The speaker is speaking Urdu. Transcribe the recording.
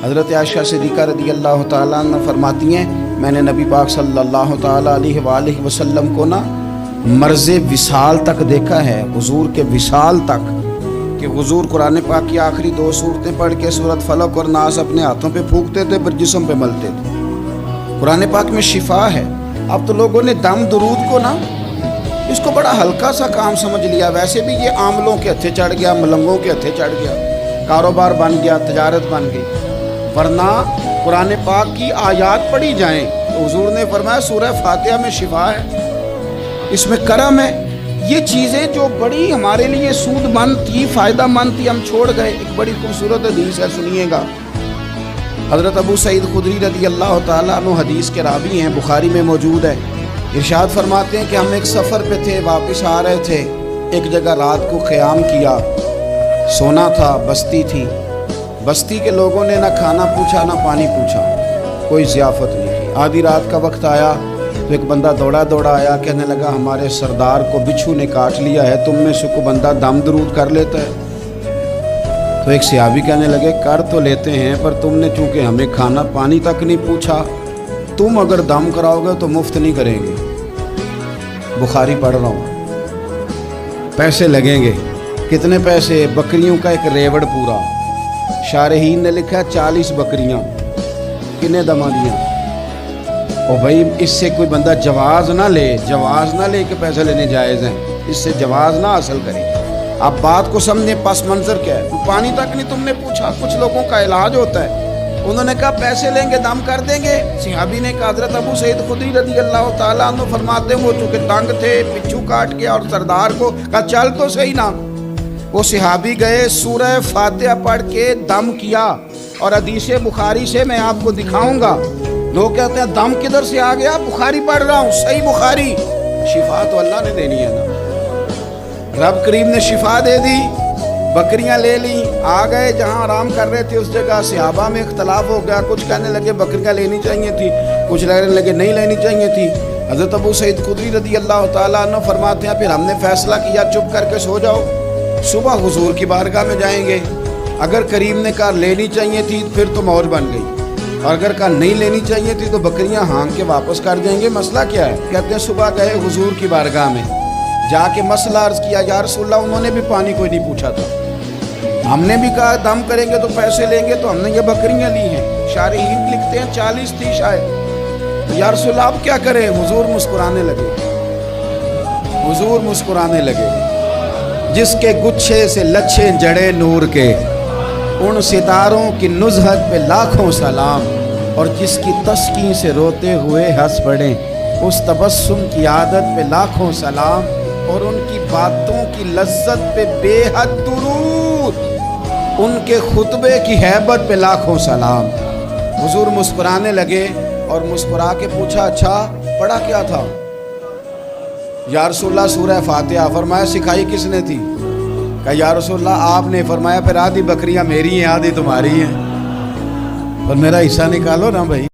حضرت عائشہ صدیقہ رضی اللہ تعالیٰ عنہ فرماتی ہیں میں نے نبی پاک صلی اللہ تعالیٰ علیہ وآلہ وسلم کو مرض وصال تک دیکھا ہے، حضور کے وصال تک، کہ حضور قرآن پاک کی آخری 2 سورتیں پڑھ کے سورۃ فلق اور ناس اپنے ہاتھوں پہ پھونکتے تھے، پھر جسم پہ ملتے تھے۔ قرآن پاک میں شفا ہے۔ اب تو لوگوں نے دم درود کو اس کو بڑا ہلکا سا کام سمجھ لیا۔ ویسے بھی یہ عاملوں کے ہتھے چڑھ گیا، ملنگوں کے ہتھے چڑھ گیا، کاروبار بن گیا، تجارت بن گئی۔ ورنہ قرآن پاک کی آیات پڑھی جائیں تو حضور نے فرمایا سورہ فاتحہ میں شفا ہے، اس میں کرم ہے۔ یہ چیزیں جو بڑی ہمارے لیے سود مند تھی، فائدہ مند تھی، ہم چھوڑ گئے۔ ایک بڑی خوبصورت حدیث ہے، سنیے گا۔ حضرت ابو سعید خدری رضی اللہ تعالیٰ عنہ حدیث کے راوی ہیں، بخاری میں موجود ہے۔ ارشاد فرماتے ہیں کہ ہم ایک سفر پہ تھے، واپس آ رہے تھے، ایک جگہ رات کو قیام کیا، سونا تھا، بستی تھی۔ بستی کے لوگوں نے نہ کھانا پوچھا نہ پانی پوچھا، کوئی ضیافت نہیں کی۔ آدھی رات کا وقت آیا تو ایک بندہ دوڑا آیا، کہنے لگا ہمارے سردار کو بچھو نے کاٹ لیا ہے، تم میں سے کوئی بندہ دم درود کر لیتا ہے؟ تو ایک صحابی کہنے لگے کر تو لیتے ہیں، پر تم نے چونکہ ہمیں کھانا پانی تک نہیں پوچھا، تم اگر دم کراؤ گے تو مفت نہیں کریں گے۔ بخاری پڑھ رہا ہوں، پیسے لگیں گے۔ کتنے پیسے؟ بکریوں کا ایک ریوڑ پورا۔ شارحین نے لکھا 40 بکریاں، کنے دما دیا؟ اور بھائی اس سے کوئی بندہ جواز نہ لے کہ پیسے لینے جائز ہیں، اس سے جواز نہ حاصل کرے۔ آپ بات کو سمجھیں، پس منظر کیا ہے؟ پانی تک نہیں تم نے پوچھا۔ کچھ لوگوں کا علاج ہوتا ہے، انہوں نے کہا پیسے لیں گے دم کر دیں گے۔ صحابی نے کہا حضرت ابو سعید خدری رضی اللہ تعالیٰ عنہ فرماتے ہیں وہ چونکہ تنگ تھے، پچھو کاٹ کے، اور سردار کو کہا چل تو صحیح نا۔ وہ صحابی گئے، سورہ فاتحہ پڑھ کے دم کیا، اور حدیث بخاری سے میں آپ کو دکھاؤں گا۔ لوگ کہتے ہیں دم کدھر سے آ گیا؟ بخاری پڑھ رہا ہوں، صحیح بخاری۔ شفا تو اللہ نے دینی ہے نا، رب کریم نے شفا دے دی۔ بکریاں لے لیں، آ گئے جہاں آرام کر رہے تھے اس جگہ۔ صحابہ میں اختلاف ہو گیا، کچھ کہنے لگے بکریاں لینی چاہیے تھی، کچھ کہنے لگے نہیں لینی چاہیے تھی۔ حضرت ابو سعید خدری رضی اللہ تعالیٰ عنہ فرماتے ہیں پھر ہم نے فیصلہ کیا چپ کر کے سو جاؤ، صبح حضور کی بارگاہ میں جائیں گے۔ اگر کریم نے کہا لینی چاہیے تھی پھر تو موج بن گئی، اور اگر کہا نہیں لینی چاہیے تھی تو بکریاں ہانگ کے واپس کر دیں گے۔ مسئلہ کیا ہے؟ کہتے ہیں صبح گئے حضور کی بارگاہ میں، جا کے مسئلہ عرض کیا، یا رسول اللہ انہوں نے بھی پانی کوئی نہیں پوچھا تھا، ہم نے بھی کہا دم کریں گے تو پیسے لیں گے، تو ہم نے یہ بکریاں لی ہیں۔ شارحین لکھتے ہیں 40 تھی شاید۔ یا رسول اللہ اب کیا کریں؟ حضور مسکرانے لگے۔ جس کے گچھے سے لچھے جڑے نور کے، ان ستاروں کی نزہت پہ لاکھوں سلام، اور جس کی تسکین سے روتے ہوئے ہنس پڑیں، اس تبسم کی عادت پہ لاکھوں سلام، اور ان کی باتوں کی لذت پہ بے حد درود، ان کے خطبے کی ہیبت پہ لاکھوں سلام۔ حضور مسکرانے لگے اور مسکرا کے پوچھا اچھا پڑھا کیا تھا؟ یا رسول اللہ سورہ فاتحہ۔ فرمایا سکھائی کس نے تھی؟ کہا یا رسول اللہ آپ نے۔ فرمایا پھر آدھی بکریاں میری ہیں آدھی تمہاری ہیں، اور میرا حصہ نکالو نا بھائی۔